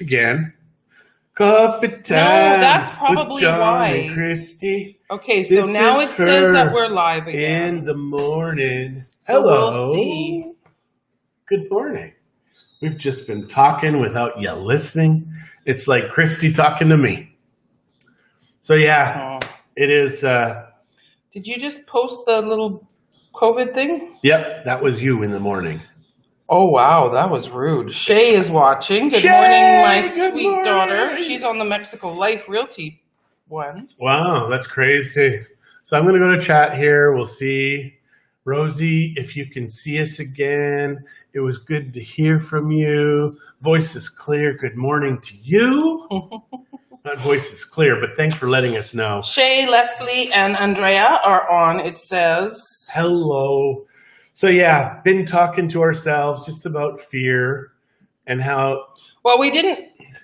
Again. Coffee time. No, that's probably with John why. And Christie. Okay, so This now is it says that her we're live again. in the morning. So Hello. we'll see. Good morning. We've just been talking without you listening. It's like Christie talking to me. So yeah, it is. Did you just post the little COVID thing? Yep, that was you in the morning. Oh, wow, that was rude. Shay is watching. Good Shay, morning, my good sweet morning. daughter. She's on the Mexico Life Realty one. Wow, that's crazy. So I'm going to go to chat here. We'll see. Rosie, if you can see us again, it was good to hear from you. Voice is clear. Good morning to you. Not voice is clear, but thanks for letting us know. Shay, Leslie, and Andrea are on, it says. Hello. So yeah, been talking to ourselves just about fear and how... Well, we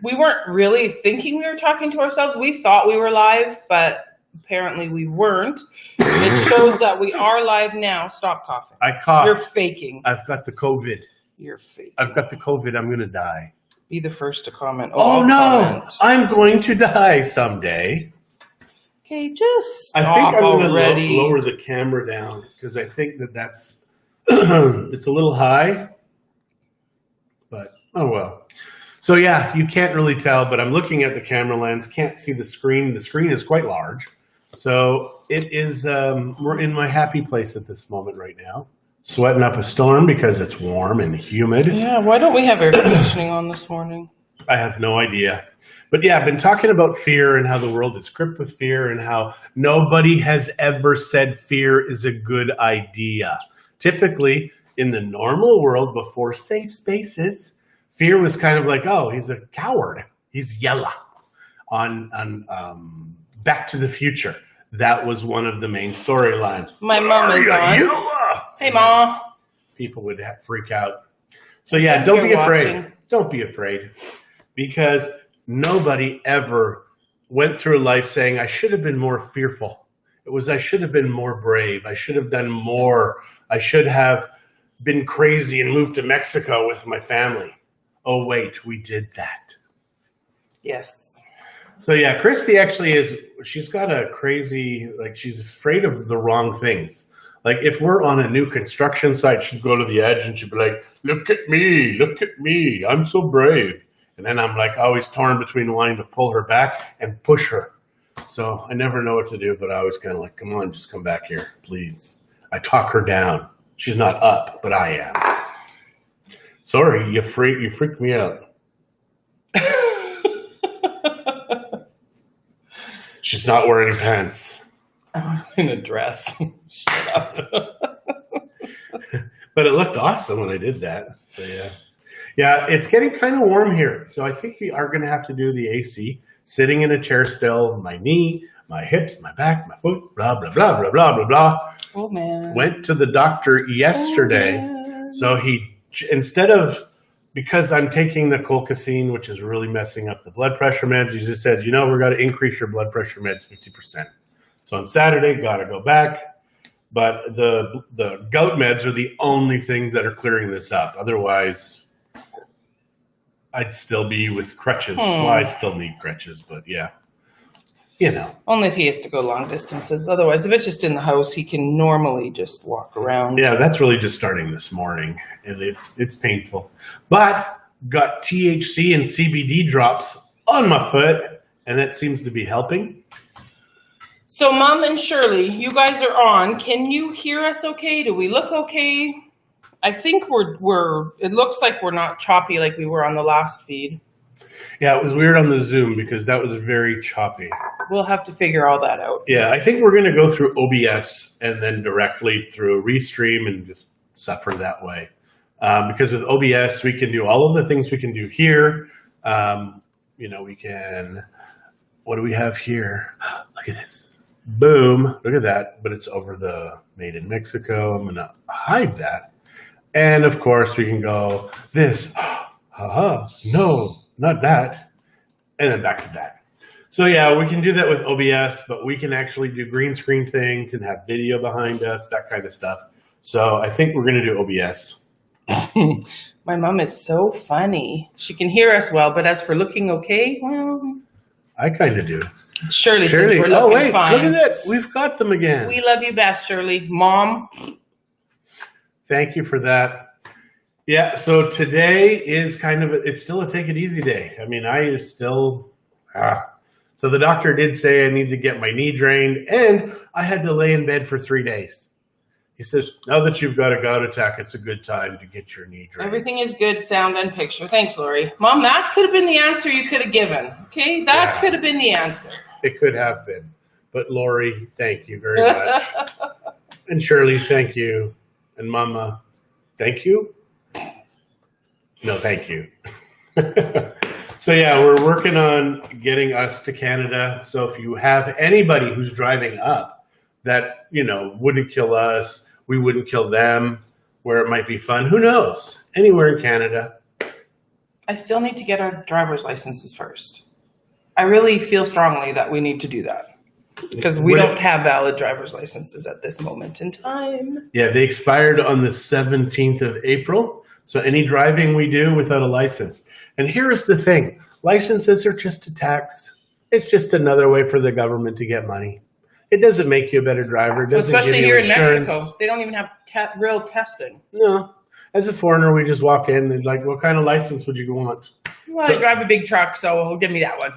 weren't really thinking we were talking to ourselves. We thought we were live, but apparently we weren't. It shows that we are live now. Stop coughing. I coughed. You're faking. I've got the COVID. You're faking. I've got the COVID. I'm going to die. Be the first to comment. Oh, I'll no. comment. I'm going to die someday. Okay, just stop I think I'm going already. to lower the camera down because I think that's it's a little high. But oh well. So yeah, you can't really tell, but I'm looking at the camera lens. Can't see the screen. The screen is quite large. So it is. We're in my happy place at this moment right now. Sweating up a storm because it's warm and humid. Yeah, why don't we have air conditioning on this morning? I have no idea. But yeah, I've been talking about fear and how the world is gripped with fear and how nobody has ever said fear is a good idea. Typically, in the normal world before safe spaces, fear was kind of like, oh, he's a coward. He's yellow. On Back to the Future, that was one of the main storylines. My mom is on. Yella! Hey, Ma. People would freak out. So yeah, don't be afraid. Watching. Don't be afraid. Because nobody ever went through life saying, I should have been more fearful. It was, I should have been more brave. I should have done more. I should have been crazy and moved to Mexico with my family. Oh, wait, we did that. Yes. So yeah, Christie actually she's got a crazy, she's afraid of the wrong things. Like if we're on a new construction site, she'd go to the edge and she'd be like, look at me, I'm so brave. And then I'm like always torn between wanting to pull her back and push her. So I never know what to do, but I always kind of like, come on, just come back here, please. I talk her down. She's not up, but I am. Sorry, you freaked me out. She's not wearing pants. I'm in a dress. Shut up. But it looked awesome when I did that. So yeah. Yeah, it's getting kind of warm here. So I think we are going to have to do the AC. Sitting in a chair still, my knee, my hips, my back, my foot, blah, blah, blah, blah, blah, blah, blah. Oh, man. Went to the doctor yesterday. Oh, so instead of, because I'm taking the colchicine, which is really messing up the blood pressure meds, he just said, we're going to increase your blood pressure meds 50%. So on Saturday, got to go back. But the gout meds are the only things that are clearing this up. Otherwise, I'd still be with crutches. Well, I still need crutches, but yeah. Only if he has to go long distances. Otherwise, if it's just in the house, he can normally just walk around. Yeah, that's really just starting this morning, and it's painful. But got THC and CBD drops on my foot, and that seems to be helping. So, Mom and Shirley, you guys are on. Can you hear us okay? Do we look okay? I think it looks like we're not choppy like we were on the last feed. Yeah, it was weird on the Zoom because that was very choppy. We'll have to figure all that out. Yeah, I think we're going to go through OBS and then directly through Restream and just suffer that way. Because with OBS, we can do all of the things we can do here. We can, what do we have here? Look at this. Boom. Look at that. But it's over the Made in Mexico. I'm going to hide that. And of course, we can go this. No, not that. And then back to that. So yeah, we can do that with OBS, but we can actually do green screen things and have video behind us, that kind of stuff. So I think we're going to do OBS. My mom is so funny. She can hear us well, but as for looking okay, well, I kind of do. Shirley says we're looking fine. Look at that. We've got them again. We love you best, Shirley. Mom. Thank you for that. Yeah, so today is it's still a take it easy day. I mean, so the doctor did say I need to get my knee drained, and I had to lay in bed for 3 days. He says, now that you've got a gout attack, it's a good time to get your knee drained. Everything is good, sound, and picture. Thanks, Lori. Mom, that could have been the answer you could have given. Okay, that could have been the answer. It could have been. But Lori, thank you very much. And Shirley, thank you. And Mama, thank you. No, thank you. So yeah, we're working on getting us to Canada. So if you have anybody who's driving up that, wouldn't kill us, we wouldn't kill them, where it might be fun, who knows? Anywhere in Canada. I still need to get our driver's licenses first. I really feel strongly that we need to do that because we don't have valid driver's licenses at this moment in time. Yeah, they expired on the 17th of April. So any driving we do without a license. And here is the thing. Licenses are just a tax. It's just another way for the government to get money. It doesn't make you a better driver. It doesn't especially give you here insurance. In Mexico. They don't even have real testing. No. As a foreigner, we just walk in and like, what kind of license would you want? Well, I drive a big truck, so give me that one.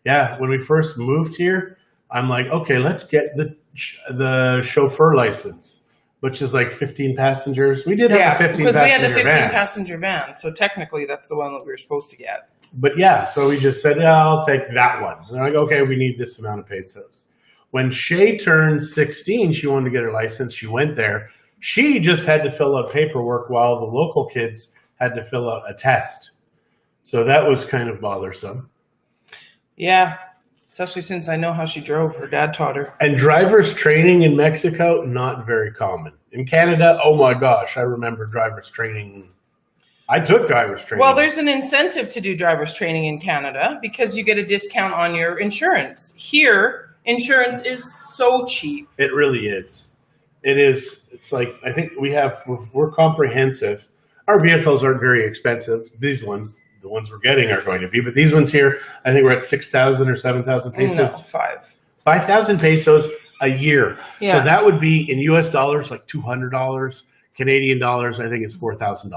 Yeah. When we first moved here, I'm like, okay, let's get the chauffeur license, which is like 15 passengers. We did have a 15 passenger van. Because we had a 15 passenger van. So technically that's the one that we were supposed to get. But yeah, so we just said, yeah, I'll take that one. And they're like, okay, we need this amount of pesos. When Shay turned 16, she wanted to get her license. She went there. She just had to fill out paperwork while the local kids had to fill out a test. So that was kind of bothersome. Yeah. Especially since I know how she drove. Her dad taught her. And driver's training in Mexico, not very common. In Canada, oh my gosh, I remember driver's training. I took driver's training. Well, there's an incentive to do driver's training in Canada because you get a discount on your insurance. Here, insurance is so cheap. It really is. It is. It's like, I think we're comprehensive. Our vehicles aren't very expensive. These ones, the ones we're getting are going to be, but these ones here, I think we're at 6,000 or 7,000 pesos. No, 5,000 pesos a year. Yeah. So that would be in US dollars, like $200. Canadian dollars, I think it's $4,000.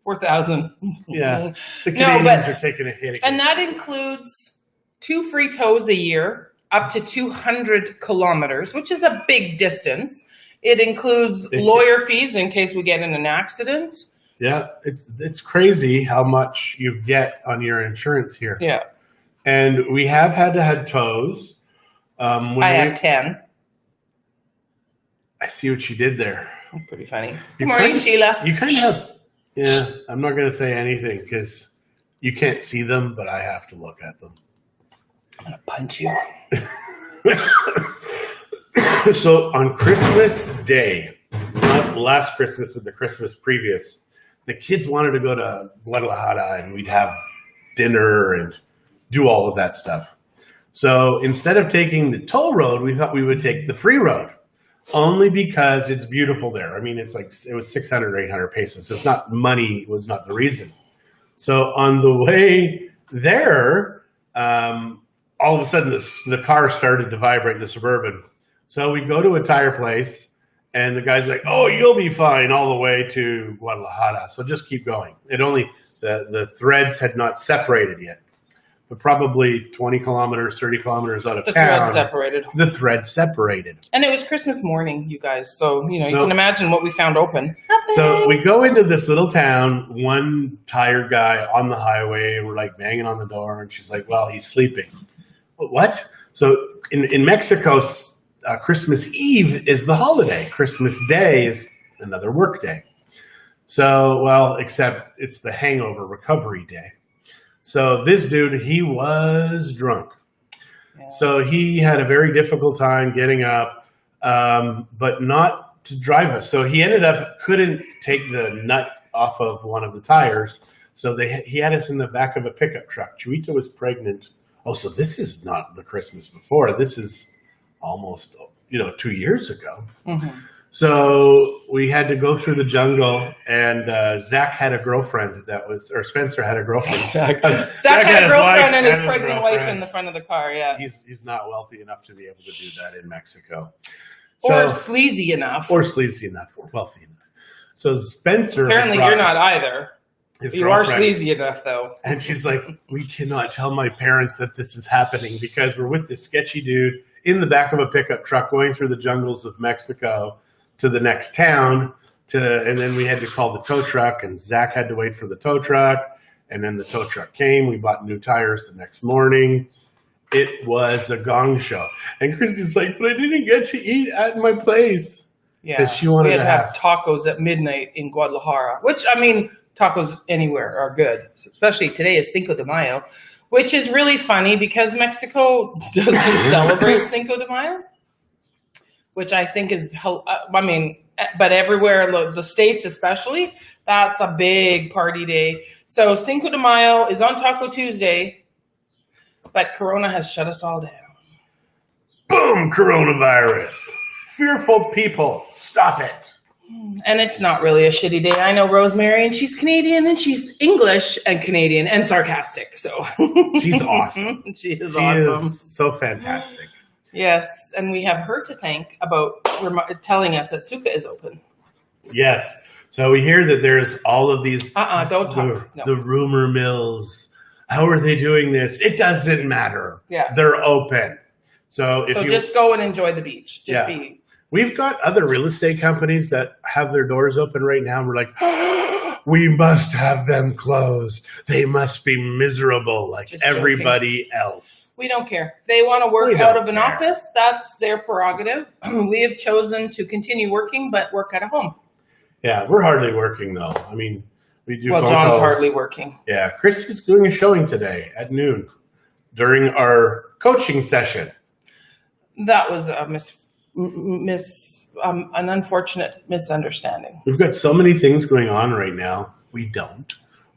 4,000. Yeah. The Canadians are taking a hit. And that includes 2 free tows a year, up to 200 kilometers, which is a big distance. It includes lawyer fees in case we get in an accident. Yeah, it's crazy how much you get on your insurance here. Yeah. And we have had to have tows. I have 10. I see what you did there. Pretty funny. Good morning, Sheila. You kind of have... Yeah, I'm not going to say anything because you can't see them, but I have to look at them. I'm going to punch you. So on Christmas Day, not last Christmas, but the Christmas previous, the kids wanted to go to Guadalajara and we'd have dinner and do all of that stuff. So instead of taking the toll road, we thought we would take the free road. Only because it's beautiful there. I mean, it was 600 or 800 pesos. It's not money was not the reason. So on the way there, all of a sudden the car started to vibrate, the Suburban. So we go to a tire place and the guy's like, oh, you'll be fine all the way to Guadalajara. So just keep going. The threads had not separated yet. But probably 20 kilometers, 30 kilometers out of town. The thread separated. And it was Christmas morning, you guys. So, you can imagine what we found open. So we go into this little town, one tired guy on the highway. We're like banging on the door. And she's like, well, he's sleeping. What? So in Mexico, Christmas Eve is the holiday. Christmas Day is another work day. So, well, except it's the hangover recovery day. So this dude, he was drunk. Yeah. So he had a very difficult time getting up, but not to drive us. So he couldn't take the nut off of one of the tires. So he had us in the back of a pickup truck. Chuita was pregnant. Oh, so this is not the Christmas before. This is almost, 2 years ago. Mm-hmm. So we had to go through the jungle, and Zach had a girlfriend or Spencer had a girlfriend. Zach had a girlfriend and his pregnant wife in the front of the car. Yeah, he's not wealthy enough to be able to do that in Mexico, or sleazy enough, or wealthy enough. So Spencer, apparently you're not either. You are sleazy enough, though. And she's like, we cannot tell my parents that this is happening because we're with this sketchy dude in the back of a pickup truck going through the jungles of Mexico to the next town, and then we had to call the tow truck, and Zach had to wait for the tow truck, and then the tow truck came. We bought new tires the next morning. It was a gong show. And Christie's like, but I didn't get to eat at my place. Yeah, she wanted we had to have tacos at midnight in Guadalajara, which, I mean, tacos anywhere are good, especially today is Cinco de Mayo, which is really funny because Mexico doesn't celebrate Cinco de Mayo. Which I think is, but everywhere, the States especially, that's a big party day. So Cinco de Mayo is on Taco Tuesday, but Corona has shut us all down. Boom, coronavirus. Fearful people, stop it. And it's not really a shitty day. I know Rosemary, and she's Canadian, and she's English and Canadian and sarcastic. So she's awesome. She is awesome. Is so fantastic. Yes, and we have her to thank about telling us that Suka is open. Yes. So we hear that there's all of these... don't talk. The rumor mills. How are they doing this? It doesn't matter. Yeah. They're open. So just go and enjoy the beach. We've got other real estate companies that have their doors open right now. And we're like, we must have them closed. They must be miserable like everybody else. We don't care. They want to work out of an office. That's their prerogative. We have chosen to continue working, but work at home. Yeah, we're hardly working, though. I mean, we do phone John's calls. hardly working. Yeah, Christie's doing a showing today at noon during our coaching session. That was a an unfortunate misunderstanding. We've got so many things going on right now. We don't.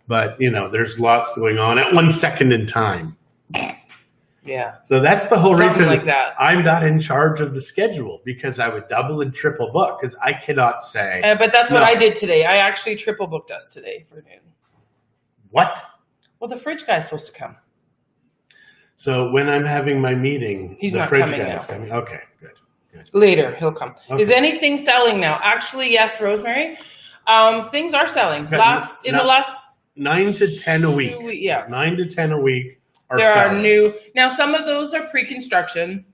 But, there's lots going on at 1 second in time. Yeah. So that's the whole reason like that. I'm not in charge of the schedule, because I would double and triple book, because I cannot say. But that's what I did today. I actually triple booked us today for noon. What? Well, the fridge guy's supposed to come. So when I'm having my meeting, he's the not fridge coming guy's now. coming. Okay, good. Later, he'll come. Okay. Is anything selling now? Actually, yes, Rosemary. Things are selling. Okay. The last 9 to 10 a week. 9 to 10 a week. There are new. Now, some of those are pre-construction.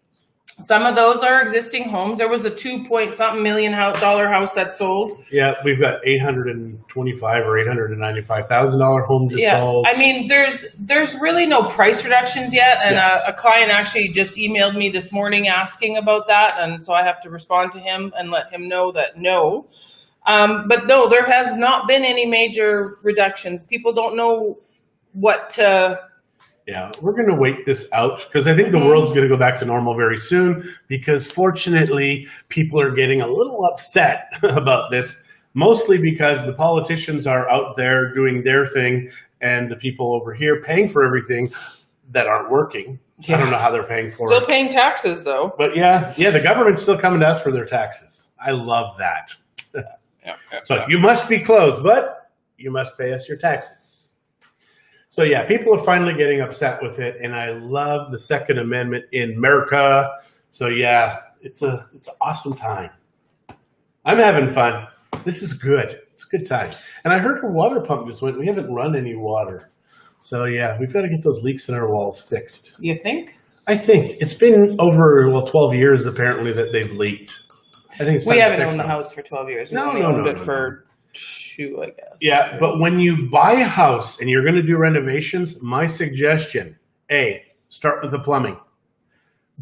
Some of those are existing homes. There was a $2-point-something million house that sold. Yeah, we've got $825,000 or $895,000 home just sold. I mean, there's really no price reductions yet, and a client actually just emailed me this morning asking about that, and so I have to respond to him and let him know that no. But no, there has not been any major reductions. People don't know what to... Yeah, we're going to wait this out, because I think the world's going to go back to normal very soon, because fortunately people are getting a little upset about this, mostly because the politicians are out there doing their thing and the people over here paying for everything that aren't working. Yeah. I don't know how they're paying for it. Still paying taxes, though. But yeah, the government's still coming to us for their taxes. I love that. So you must be closed, but you must pay us your taxes. So yeah, people are finally getting upset with it, and I love the Second Amendment in America. So yeah, it's an awesome time. I'm having fun. This is good. It's a good time. And I heard a water pump just went. We haven't run any water. So yeah, we've got to get those leaks in our walls fixed. You think? I think. It's been over 12 years apparently that they've leaked. I think it's time we to haven't fix owned them. the house for 12 years. We No. owned it for 2, I guess. Yeah, but when you buy a house and you're going to do renovations, my suggestion, A, start with the plumbing.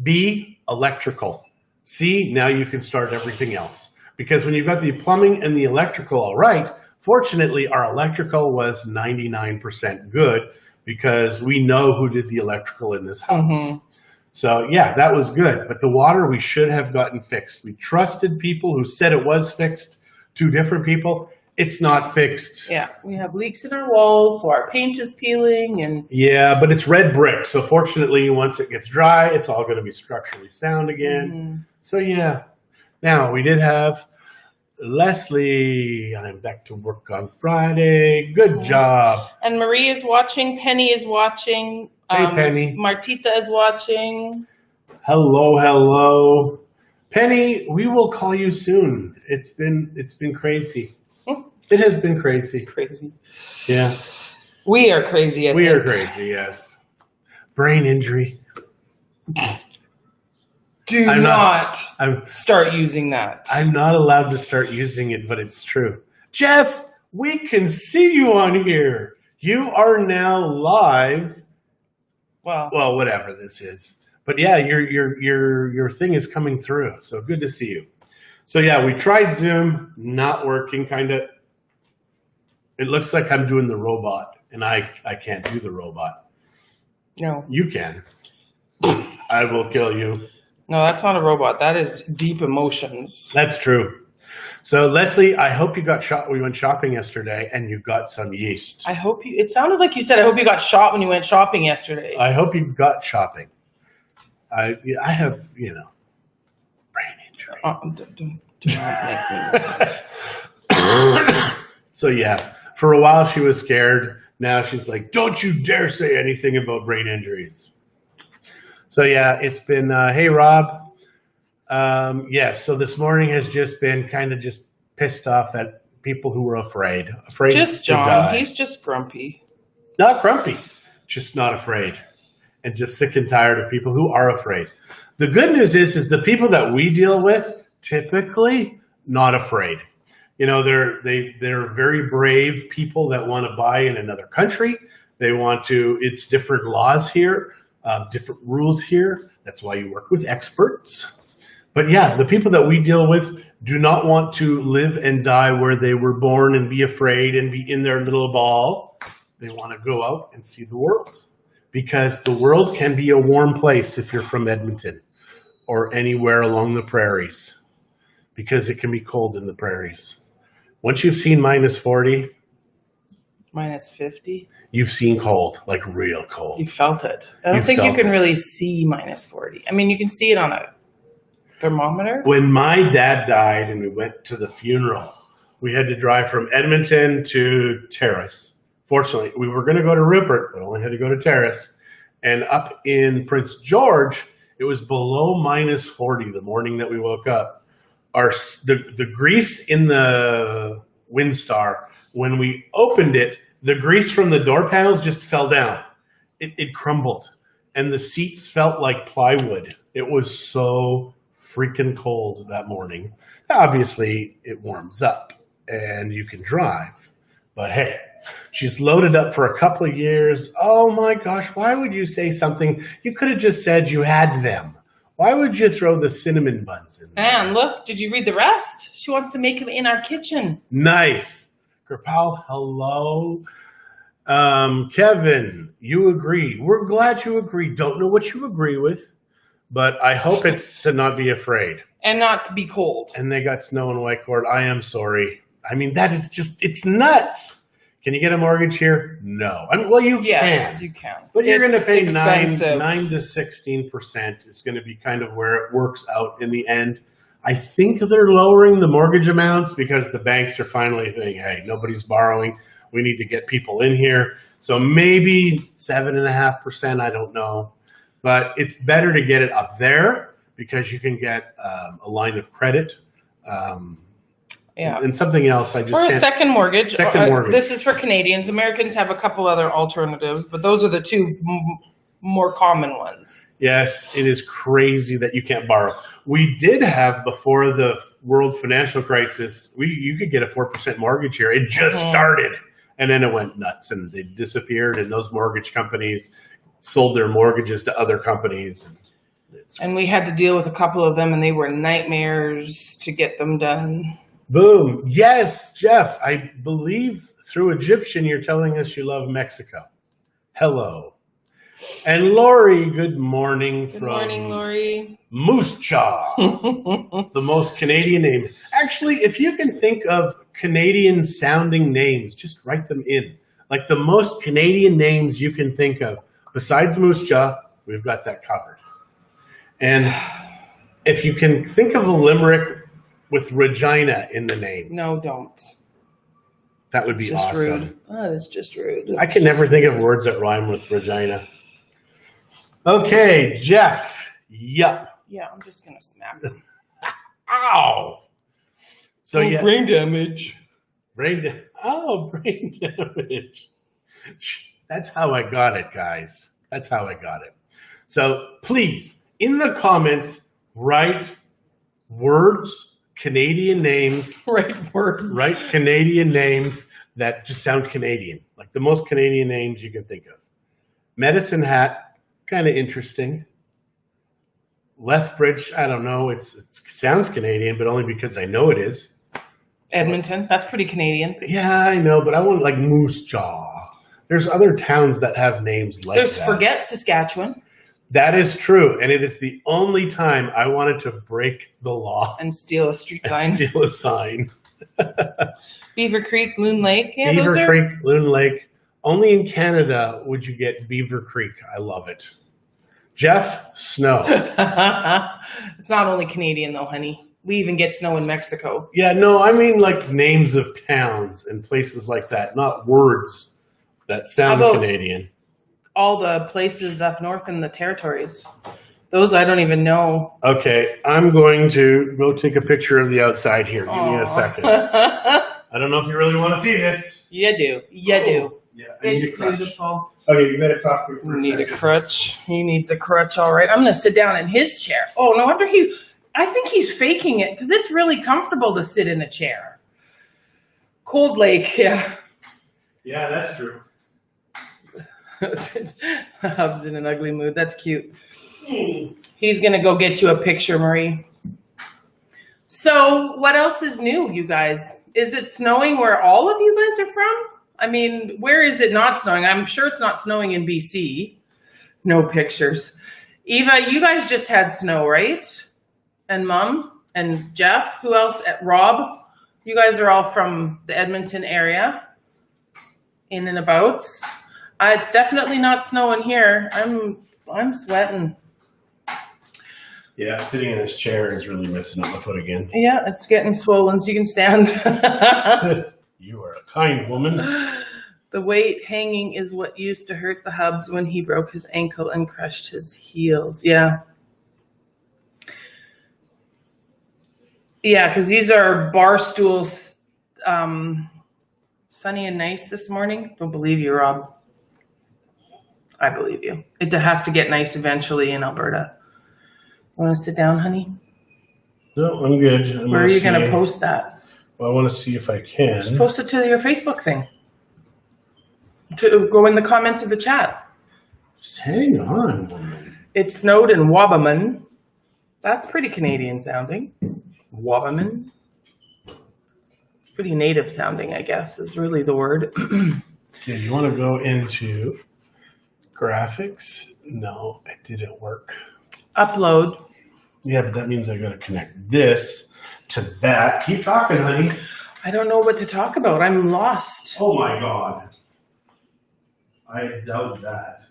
B, electrical. C, now you can start everything else. Because when you've got the plumbing and the electrical all right, fortunately our electrical was 99% good, because we know who did the electrical in this house. Mm-hmm. So yeah, that was good. But the water we should have gotten fixed. We trusted people who said it was fixed, 2 different people. It's not fixed. Yeah, we have leaks in our walls, so our paint is peeling. And yeah, but it's red brick. So fortunately, once it gets dry, it's all going to be structurally sound again. Mm-hmm. So yeah. Now, we did have Leslie, I'm back to work on Friday. Good job. And Marie is watching. Penny is watching. Hey, Penny. Martita is watching. Hello. Penny, we will call you soon. It's been crazy. It has been crazy. Crazy. Yeah. We are crazy. We are crazy, yes. Brain injury. Do not start using that. I'm not allowed to start using it, but it's true. Jeff, we can see you on here. You are now live. Well, whatever this is. But yeah, your thing is coming through. So good to see you. So yeah, we tried Zoom, not working kind of. It looks like I'm doing the robot, and I can't do the robot. No. You can. I will kill you. No, that's not a robot. That is deep emotions. That's true. So Leslie, I hope you got shot. We went shopping yesterday, and you got some yeast. I hope you. It sounded like you said, "I hope you got shot when you went shopping yesterday." I hope you got shopping. I have brain injury. Do not make me. So yeah, for a while she was scared. Now she's like, "Don't you dare say anything about brain injuries." So yeah, it's been, hey Rob. Yes, so this morning has just been kind of just pissed off at people who were afraid Just to John, die. he's just grumpy. Not grumpy, just not afraid. And just sick and tired of people who are afraid. The good news is the people that we deal with, typically not afraid. They're very brave people that want to buy in another country. It's different laws here. Different rules here. That's why you work with experts. But yeah, the people that we deal with do not want to live and die where they were born and be afraid and be in their little ball. They want to go out and see the world, because the world can be a warm place if you're from Edmonton or anywhere along the prairies, because it can be cold in the prairies. Once you've seen -40, -50. you've seen cold, like real cold. You felt it. I don't think you can really see -40. I mean, you can see it on a thermometer. When my dad died and we went to the funeral, we had to drive from Edmonton to Terrace. Fortunately, we were going to go to Rupert, but only had to go to Terrace. And up in Prince George, it was below -40 the morning that we woke up. The grease in the Windstar, when we opened it, the grease from the door panels just fell down. It crumbled, and the seats felt like plywood. It was so freaking cold that morning. Obviously, it warms up, and you can drive. But hey, she's loaded up for a couple of years. Oh my gosh, why would you say something? You could have just said you had them. Why would you throw the cinnamon buns in there? And look, did you read the rest? She wants to make them in our kitchen. Nice. Gopal, hello. Kevin, you agree. We're glad you agree. Don't know what you agree with, but I hope it's to not be afraid. And not to be cold. And they got snow in Whitecourt. I am sorry. I mean, that is just, it's nuts. Can you get a mortgage here? No. I mean, well, you can. You can. But you're going to pay 9 expensive. to 16%. It's going to be kind of where it works out in the end. I think they're lowering the mortgage amounts because the banks are finally thinking, hey, nobody's borrowing. We need to get people in here. So maybe 7.5%, I don't know. But it's better to get it up there because you can get a line of credit. And something else. Or a second mortgage. Second mortgage. This is for Canadians. Americans have a couple other alternatives, but those are the two more common ones. Yes, it is crazy that you can't borrow. We did have, before the world financial crisis, you could get a 4% mortgage here. It just started, and then it went nuts, and they disappeared, and those mortgage companies sold their mortgages to other companies. And we had to deal with a couple of them, and they were nightmares to get them done. Boom. Yes, Jeff, I believe through Egyptian you're telling us you love Mexico. Hello. And Lori, good morning. Good morning, Lori. Moose Jaw, the most Canadian name. Actually, if you can think of Canadian sounding names, just write them in. Like the most Canadian names you can think of. Besides Moose Jaw, we've got that covered. And if you can think of a limerick with Regina in the name. No, don't. That would be It's just awesome. rude. That is just rude. I can never think of words that rhyme with Regina. Okay, Jeff. Yup. Yeah, I'm just gonna smack him. Ow. So yeah, brain damage. brain damage. That's how I got it, guys. That's how I got it. So please, in the comments, write words, Canadian names. Right words. Write Canadian names that just sound Canadian, like the most Canadian names you can think of. Medicine Hat, kind of interesting. Lethbridge, I don't know. It sounds Canadian, but only because I know it is. Edmonton, that's pretty Canadian. Yeah, I know, but I want like Moose Jaw. There's other towns that have names like There's that. Forget, Saskatchewan. That is true, and it is the only time I wanted to break the law And steal a street and sign. steal a sign. Beaver Creek, Loon Lake. Yeah, Beaver those are... Creek, Loon Lake. Only in Canada would you get Beaver Creek. I love it. Jeff, snow. It's not only Canadian though, honey. We even get snow in Mexico. Yeah, no, I mean like names of towns and places like that, not words that sound How about Canadian. all the places up north in the territories? Those I don't even know. Okay, I'm going to go take a picture of the outside here. Give me a second. I don't know if you really want to see this. You do. You do. Yeah, I need a It's crutch. beautiful. Okay, you better talk to me for You a need a second. crutch. He needs a crutch, all right. I'm going to sit down in his chair. Oh, no wonder I think he's faking it because it's really comfortable to sit in a chair. Cold Lake, yeah. Yeah, that's true. Hub's in an ugly mood. That's cute. He's going to go get you a picture, Marie. So what else is new, you guys? Is it snowing where all of you guys are from? I mean, where is it not snowing? I'm sure it's not snowing in BC. No pictures. Eva, you guys just had snow, right? And Mom and Jeff. Who else? Rob. You guys are all from the Edmonton area. In and abouts. It's definitely not snowing here. I'm sweating. Yeah, sitting in this chair is really messing up my foot again. Yeah, it's getting swollen so you can stand. You are a kind woman. The weight hanging is what used to hurt the Hubs when he broke his ankle and crushed his heels. Yeah. Yeah, because these are bar stools. Sunny and nice this morning. Don't believe you, Rob. I believe you. It has to get nice eventually in Alberta. Want to sit down, honey? No, I'm good. Where are you going to post that? Well, I want to see if I can. Just post it to your Facebook thing. To go in the comments of the chat. Just hang on, woman. It snowed in Wabamun. That's pretty Canadian sounding. Wabamun. It's pretty native sounding, I guess, is really the word. Okay, you want to go into graphics? No, it didn't work. Upload. Yeah, but that means I got to connect this to that. Keep talking, honey. I don't know what to talk about. I'm lost. Oh my God. I doubt that.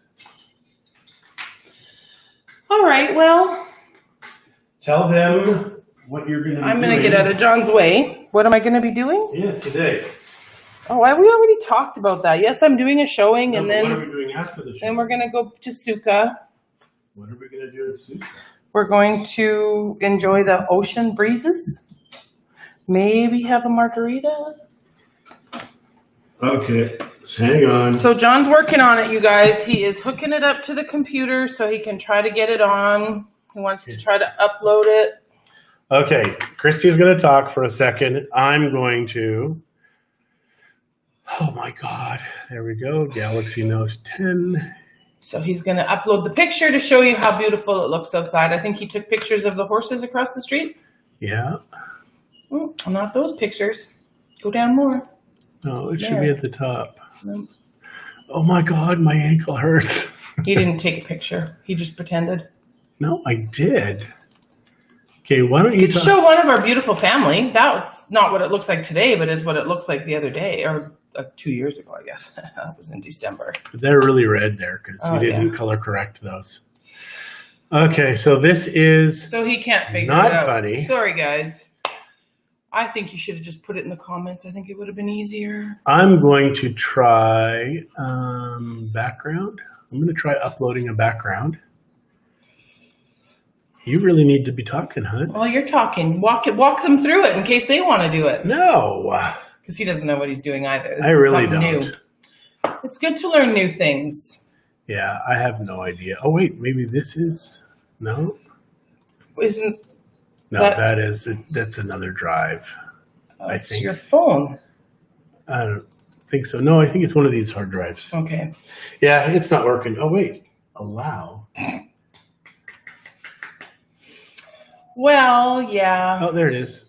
All right, well, Tell them what you're going to be I'm doing. going to get out of John's way. What am I going to be doing? Yeah, today. Oh, we already talked about that. Yes, I'm doing a showing, and What are then we doing after the show? we're going to go to Suka. What are we going to do at Suka? We're going to enjoy the ocean breezes. Maybe have a margarita. Okay, just hang on. So John's working on it, you guys. He is hooking it up to the computer so he can try to get it on. He wants to try to upload it. Okay, Christie's going to talk for a second. I'm going to... Oh my God, there we go. Galaxy Note 10. So he's going to upload the picture to show you how beautiful it looks outside. I think he took pictures of the horses across the street. Yeah. Not those pictures. Go down more. No, it should There. be at the top. No. Oh my God, my ankle hurts. He didn't take a picture. He just pretended. No, I did. Okay, why don't you Could show one of our beautiful family. That's not what it looks like today, but is what it looks like the other day, or 2 years ago, I guess. That was in December. They're really red there because we didn't yeah. color correct those. Okay, so this is So he can't figure Not it out. funny. Sorry, guys. I think you should have just put it in the comments. I think it would have been easier. I'm going to try background. I'm going to try uploading a background. You really need to be talking, hun. Well, you're talking. Walk them through it in case they want to do it. No. Because he doesn't know what he's doing either. This I is really something don't. new. It's good to learn new things. Yeah, I have no idea. Oh, wait, maybe this is... No? Isn't No, that's another drive. I it's think. your phone? I don't think so. No, I think it's one of these hard drives. Okay. Yeah, it's not working. Oh, wait. Allow. Well, yeah. Oh, there it is.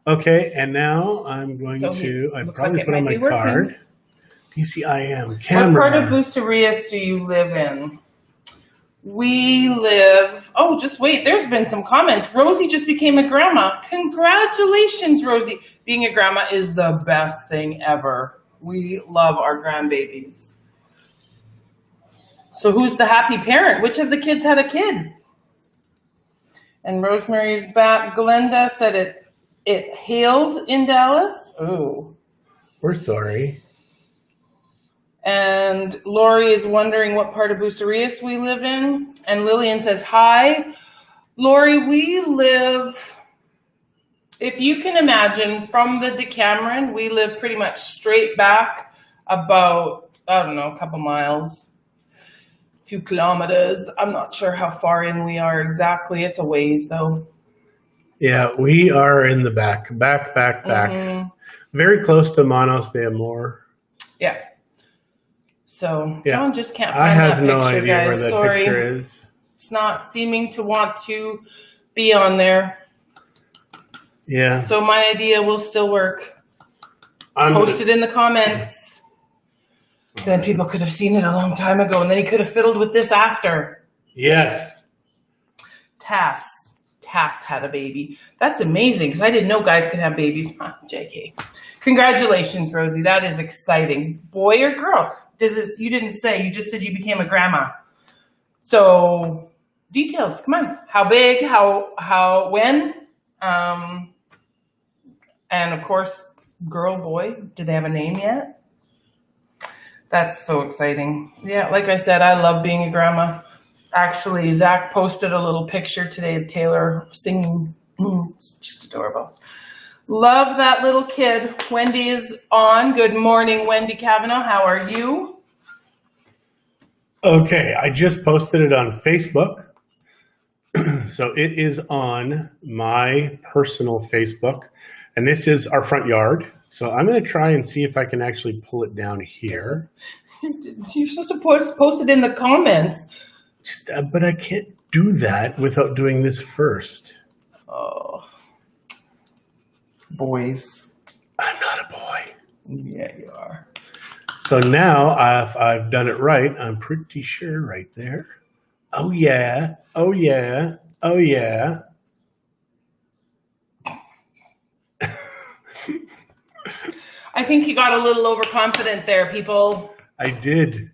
Okay, and now I'm going So to... I looks probably like it put on might my be working. card. DCIM. What part of Camera. Bucerius do you live in? We live... Oh, just wait. There's been some comments. Rosie just became a grandma. Congratulations, Rosie. Being a grandma is the best thing ever. We love our grandbabies. So who's the happy parent? Which of the kids had a kid? And Rosemary's back. Glenda said it hailed in Dallas. Oh. We're sorry. And Lori is wondering what part of Bucerius we live in. And Lillian says, hi. Lori, we live, if you can imagine, from the Decameron, we live pretty much straight back about, I don't know, a couple miles, a few kilometers. I'm not sure how far in we are exactly. It's a ways, though. Yeah, we are in the back. Mm-hmm. Very close to Manos de Amor. Yeah. So, yeah. John just can't I find have that picture, no idea guys. where that Sorry. picture is. It's not seeming to want to be on there. Yeah. So my idea will still work. Post it in the comments. Then people could have seen it a long time ago, and then he could have fiddled with this after. Yes. Tass had a baby. That's amazing, because I didn't know guys could have babies. JK. Congratulations, Rosie. That is exciting. Boy or girl? You didn't say. You just said you became a grandma. So, details. Come on. How big? How? When? And of course, girl, boy. Do they have a name yet? That's so exciting. Yeah, like I said, I love being a grandma. Actually, Zach posted a little picture today of Taylor singing. It's just adorable. Love that little kid. Wendy is on. Good morning, Wendy Cavanaugh. How are you? Okay, I just posted it on Facebook. So it is on my personal Facebook. And this is our front yard. So I'm going to try and see if I can actually pull it down here. You're supposed to post it in the comments. But I can't do that without doing this first. Oh. Boys. I'm not a boy. Yeah, you are. So now I've done it right. I'm pretty sure right there. Oh, yeah. Oh, yeah. Oh, yeah. I think you got a little overconfident there, people. I did.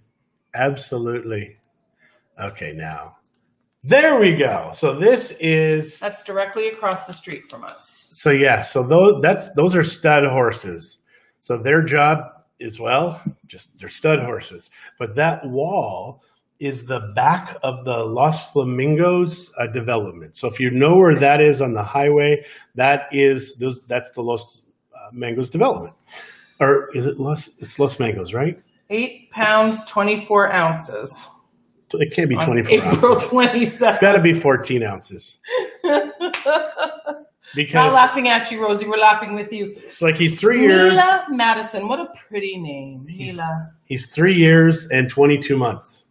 Absolutely. Okay, now. There we go. So this is... That's directly across the street from us. So yeah, so those are stud horses. So their job is, well, just they're stud horses. But that wall is the back of the Los Flamingos development. So if you know where that is on the highway, that's the Los Mangos development. Or is it it's Los Mangos, right? 8 pounds, 24 ounces. It can't be 24 April ounces. 27th. It's got to be 14 ounces. Because not laughing at you, Rosie. We're laughing with you. It's like he's 3 years. Mila Madison. What a pretty name. Mila. He's 3 years and 22 months.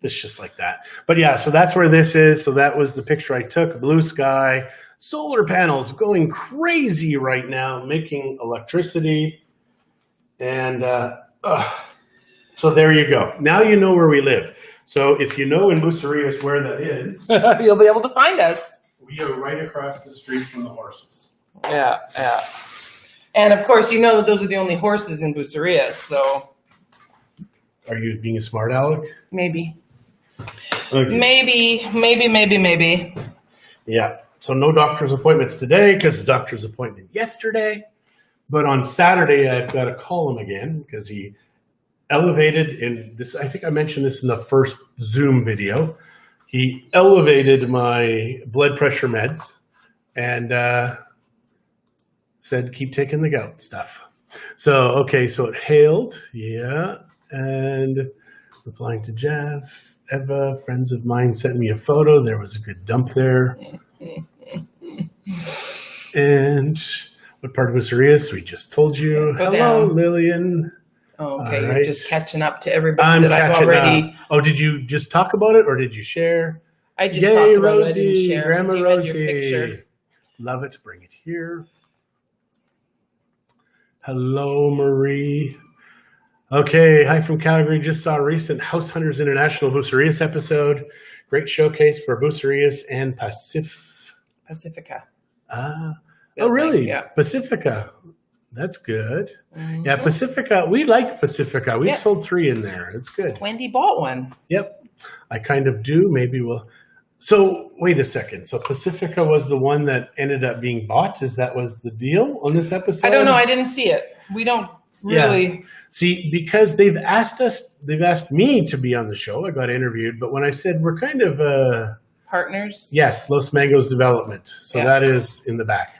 It's just like that. But yeah, so that's where this is. So that was the picture I took. Blue sky, solar panels going crazy right now, making electricity. And so there you go. Now you know where we live. So if you know in Bucerius where that is, you'll be able to find us. We are right across the street from the horses. Yeah, yeah. And of course, you know that those are the only horses in Bucerius, so. Are you being a smart aleck? Maybe. Okay. Maybe. Yeah. So no doctor's appointments today because the doctor's appointment yesterday. But on Saturday, I've got to call him again because he elevated in this. I think I mentioned this in the first Zoom video. He elevated my blood pressure meds and said, keep taking the gout stuff. So, okay, so it hailed. Yeah. And replying to Jeff, Eva, friends of mine sent me a photo. There was a good dump there. And what part of Bucerius? We just told you. Go Hello, down. Lillian. Oh, okay, All you're right. just catching up to everybody I'm that I've catching already. up. Oh, did you just talk about it or did you share? I just Yay, talked about it. I Rosie, didn't share. Grandma So you had Rosie. your picture. Love it. Bring it here. Hello, Marie. Okay, hi from Calgary. Just saw a recent House Hunters International Bucerius episode. Great showcase for Bucerius and Pacifica. Oh, Building, really? yeah. Pacifica. That's good. Mhm. Yeah, Pacifica. We like Pacifica. We've Yeah. sold 3 in there. It's good. Wendy bought one. Yep. I kind of do. Maybe we'll. So wait a second. So Pacifica was the one that ended up being bought. Is that was the deal on this episode? I don't know. I didn't see it. We don't really. See, because they've asked me to be on the show. I got interviewed, but when I said we're kind of Partners. yes, Los Mangos development. So Yeah. that is in the back.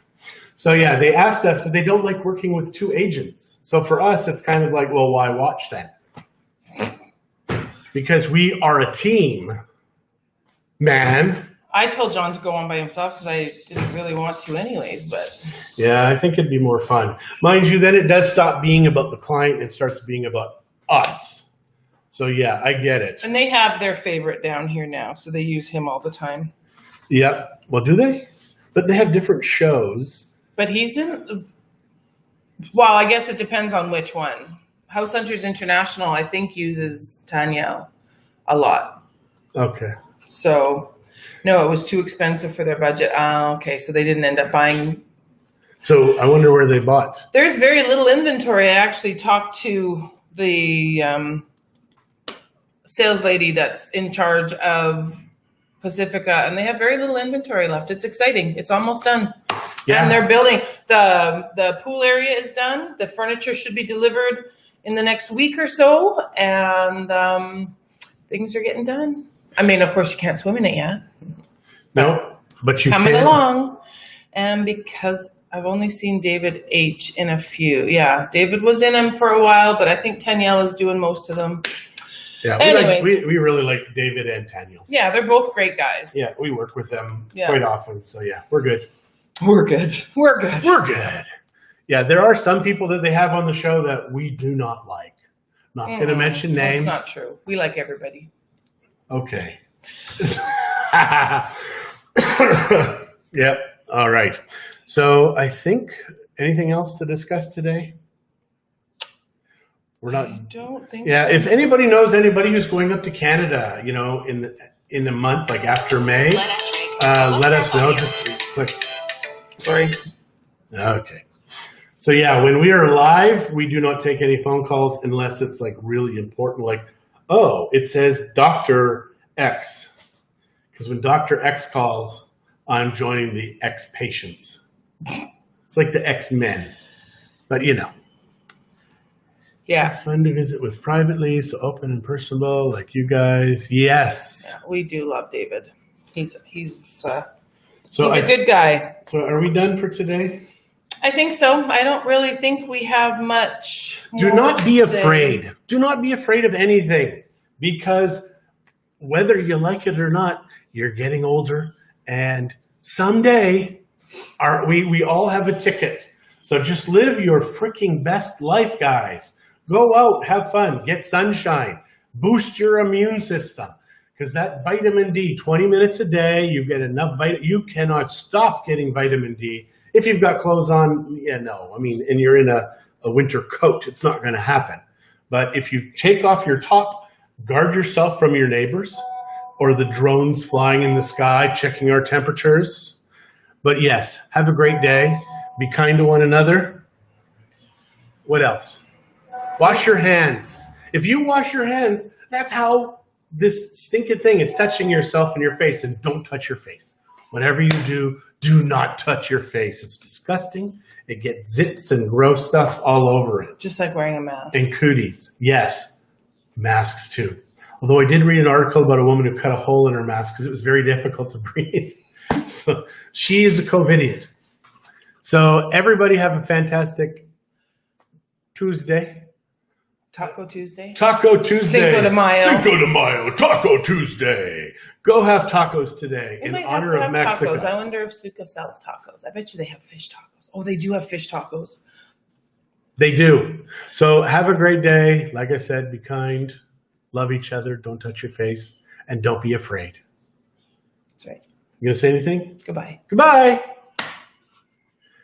So yeah, they asked us, but they don't like working with 2 agents. So for us, it's kind of like, well, why watch then? Because we are a team, man. I told John to go on by himself because I didn't really want to anyways, but Yeah, I think it'd be more fun. Mind you, then it does stop being about the client and starts being about us. So yeah, I get it. and they have their favorite down here now, so they use him all the time. Yep. Well, do they? But they have different shows. But he's in, well, I guess it depends on which one. House Hunters International, I think, uses Tanya a lot. Okay. So, no, it was too expensive for their budget. Okay, so they didn't end up buying. So I wonder where they bought. There's very little inventory. I actually talked to the sales lady that's in charge of Pacifica, and they have very little inventory left. It's exciting. It's almost done. Yeah. And they're building, the pool area is done. The furniture should be delivered in the next week or so. And things are getting done. I mean, of course, you can't swim in it yet. No, but you Coming can. along. And because I've only seen David H. in a few. Yeah, David was in them for a while, but I think Tanielle is doing most of them. Yeah, Anyways. we really like David and Tanya. Yeah, they're both great guys. Yeah, we work with them Yeah. quite often. So yeah, we're good. We're good. We're good. We're good. Yeah, there are some people that they have on the show that we do not like. Not going to mention names. That's not true. We like everybody. Okay. Yep. All right. So I think anything else to discuss today? We're I not. don't think Yeah. so. If anybody knows anybody who's going up to Canada, you know, in a month like after May, let us know. Just click. Sorry. Okay. So yeah, when we are live, we do not take any phone calls unless it's like really important. Like, oh, it says Dr. X. Because when Dr. X calls, I'm joining the X patients. It's like the X-Men. But you know. Yeah. It's fun to visit with privately, so open and personable, like you guys. Yes. Yeah, we do love David. He's So a good guy. So are we done for today? I think so. I don't really think we have much. Do more not to be say. afraid. Do not be afraid of anything, because whether you like it or not, you're getting older, and someday we all have a ticket. So just live your freaking best life, guys. Go out, have fun, get sunshine, boost your immune system. Because that vitamin D, 20 minutes a day, you get enough you cannot stop getting vitamin D. If you've got clothes on, yeah, no. I mean, and you're in a winter coat, it's not going to happen. But if you take off your top, guard yourself from your neighbors or the drones flying in the sky, checking our temperatures. But yes, have a great day. Be kind to one another. What else? Wash your hands. If you wash your hands, that's how this stinking thing is touching yourself and your face. And don't touch your face. Whatever you do not touch your face. It's disgusting. It gets zits and gross stuff all over it. Just like wearing a mask. And cooties. Yes. Masks too. Although I did read an article about a woman who cut a hole in her mask because it was very difficult to breathe. So she is a COVIDiot. So everybody have a fantastic Tuesday. Taco Tuesday. Taco Tuesday. Cinco de Mayo. Cinco de Mayo. Taco Tuesday. Go have tacos today They in might honor have of to have Mexico. tacos. I wonder if Suka sells tacos. I bet you they have fish tacos. Oh, they do have fish tacos. They do. So have a great day. Like I said, be kind, love each other, don't touch your face, and don't be afraid. That's right. You gonna say anything? Goodbye. Goodbye.